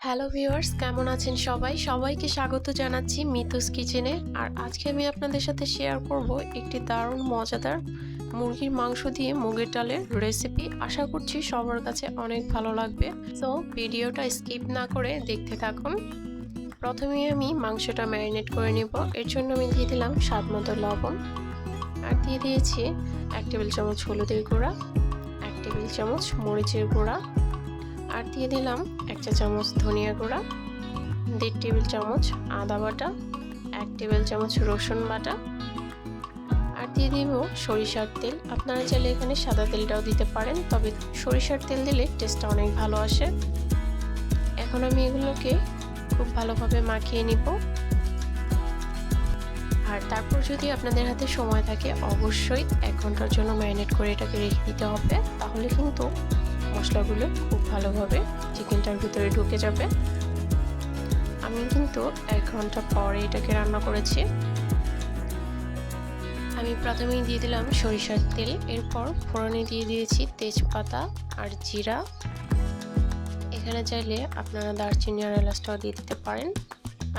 Hello viewers, কেমন আছেন সবাই? সবাইকে স্বাগত জানাচ্ছি মিতুস কিচেনে। আর আজকে আমি আপনাদের সাথে শেয়ার করব একটি দারুণ মজাদার মুরগির মাংস দিয়ে মুগের ডালের রেসিপি। আশা করছি সবার কাছে অনেক ভালো লাগবে। সো ভিডিওটা স্কিপ না করে দেখতে থাকুন। প্রথমে আমি মাংসটা ম্যারিনেট করে নেব। এর জন্য আমি দিয়ে দিলাম স্বাদ মতো লবণ, আর দিয়ে দিয়েছি 1 টেবিল চামচ হলুদের গুঁড়া, 1 টেবিল চামচ মরিচের গুঁড়া, আর দিয়ে দিলাম 1 চা চামচ ধনিয়া গুঁড়া, 1.5 টেবিল চামচ আদা বাটা, 1 টেবিল চামচ রসুন বাটা, আর দিয়ে দিব সরিষার তেল। আপনারা চাইলে এখানে সাদা তেলটাও দিতে পারেন, তবে সরিষার তেল দিলে টেস্টটা অনেক ভালো আসে। এখন আমি এগুলোকে খুব ভালোভাবে মাখিয়ে নিব। আর তারপর যদি আপনাদের হাতে সময় থাকে অবশ্যই 1 ঘন্টার জন্য ম্যারিনেট করে এটাকে রেখে দিতে হবে, তাহলে কিন্তু মশলাগুলো খুব ভালোভাবে চিকেনটার ভিতরে ঢুকে যাবে। আমি কিন্তু 1 ঘন্টা পরে এটাকে রান্না করেছি। আমি প্রথমেই দিয়ে দিলাম সরিষার তেল, এরপর ফোড়নে দিয়ে দিয়েছি তেজপাতা আর জিরা। এখানে চাইলে আপনারা দারচিনি আর এলাচটাও দিয়ে দিতে পারেন,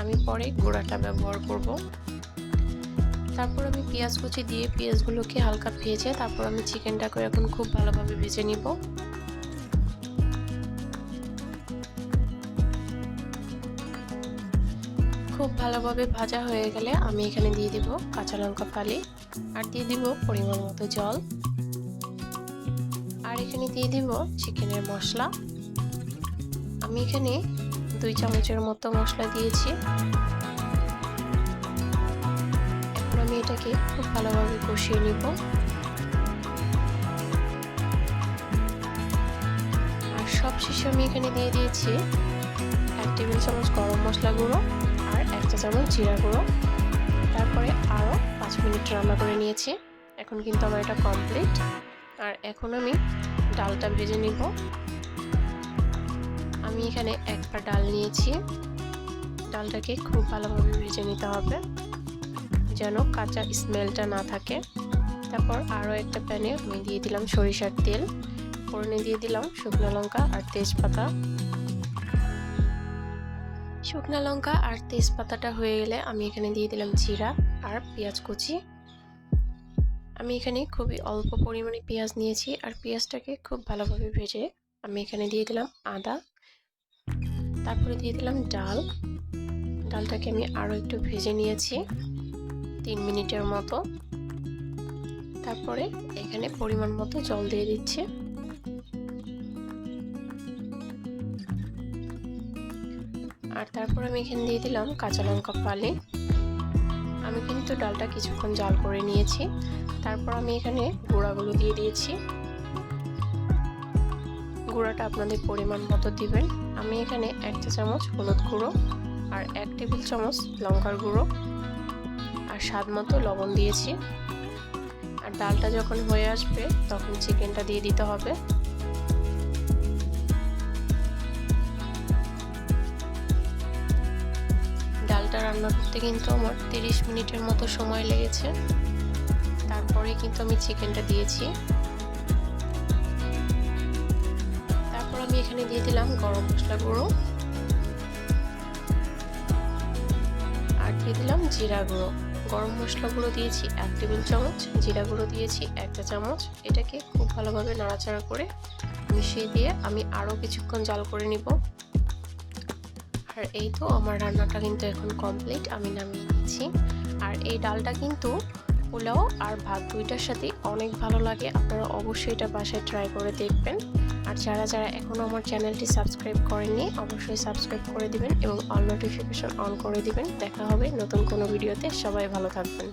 আমি পরে গুঁড়াটা ব্যবহার করব। তারপর আমি পেঁয়াজ কুচি দিয়ে পেঁয়াজগুলোকে হালকা ভেজে তারপর আমি চিকেনটাকে এখন খুব ভালোভাবে ভেজে নিব। খুব ভালোভাবে ভাজা হয়ে গেলে আমি এখানে দিয়ে দিব কাঁচা লঙ্কা ফালি, আর দিয়ে দিব পরিমাণ মতো জল, আর এখানে দিয়ে দিব চিকেনের মশলা। আমি এখানে 2 চামচের মতো মশলা দিয়েছি। এখন আমি এটাকে খুব ভালোভাবে কষিয়ে নিব। আর সবশেষে আমি এখানে দিয়ে দিয়েছি 1 টেবিল চামচ গরম মশলা গুঁড়ো আর 1 চা চামচ জিরা গুঁড়ো। তারপরে আরও 5 মিনিট রান্না করে নিয়েছি। এখন কিন্তু আমার এটা কমপ্লিট। আর এখন আমি ডালটা ভেজে নিব। আমি এখানে 1 পা ডাল নিয়েছি। ডালটাকে খুব ভালোভাবে ভেজে নিতে হবে যেন কাঁচা স্মেলটা না থাকে। তারপর আরও একটা প্যানে আমি দিয়ে দিলাম সরিষার তেল, ফোড়নে দিয়ে দিলাম শুকনো লঙ্কা আর তেজপাতা। শুকনো লঙ্কা আর তেজপাতাটা হয়ে গেলে আমি এখানে দিয়ে দিলাম জিরা আর পেঁয়াজ কুচি। আমি এখানে খুবই অল্প পরিমাণে পেঁয়াজ নিয়েছি, আর পেঁয়াজটাকে খুব ভালোভাবে ভেজে আমি এখানে দিয়ে দিলাম আদা। তারপরে দিয়ে দিলাম ডালটাকে আমি আরও একটু ভেজে নিয়েছি 3 মিনিটের মতো। তারপরে এখানে পরিমাণ মতো জল দিয়ে দিচ্ছি। আর তারপর আমি এখানে দিয়ে দিলাম কাঁচা লঙ্কা ফালি। আমি কিন্তু ডালটা কিছুক্ষণ জাল করে নিয়েছি। তারপর আমি এখানে গুঁড়াগুলো দিয়ে দিয়েছি। গুঁড়াটা আপনাদের পরিমাণ মতো দিবেন। আমি এখানে 1 চা চামচ হলুদ গুঁড়ো আর 1 টেবিল চামচ লঙ্কার গুঁড়ো আর স্বাদ মতো লবণ দিয়েছি। আর ডালটা যখন হয়ে আসবে তখন চিকেনটা দিয়ে দিতে হবে। ডালটা রান্না করতে কিন্তু আমার 30 মিনিটের মতো সময় লেগেছে। তারপরে কিন্তু আমি চিকেনটা দিয়েছি। তারপর আমি এখানে দিয়ে দিলাম গরম মশলা গুঁড়ো আর দিয়ে দিলাম জিরা গুঁড়ো। গরম মশলা গুঁড়ো দিয়েছি 1 টেবিল চামচ, জিরা গুঁড়ো দিয়েছি 1 চা চামচ। এটাকে খুব ভালোভাবে নাড়াচাড়া করে মিশিয়ে দিয়ে আমি আরও কিছুক্ষণ জাল করে নিব। আর এই তো আমার রান্নাটা কিন্তু এখন কমপ্লিট, আমি নামিয়ে নিচ্ছি। আর এই ডালটা কিন্তু পোলাও আর ভাত দুইটার সাথে অনেক ভালো লাগে। আপনারা অবশ্যই এটা বাসায় ট্রাই করে দেখবেন। আর যারা এখনও আমার চ্যানেলটি সাবস্ক্রাইব করেননি অবশ্যই সাবস্ক্রাইব করে দিবেন এবং অল নোটিফিকেশন অন করে দিবেন। দেখা হবে নতুন কোনো ভিডিওতে। সবাই ভালো থাকবেন।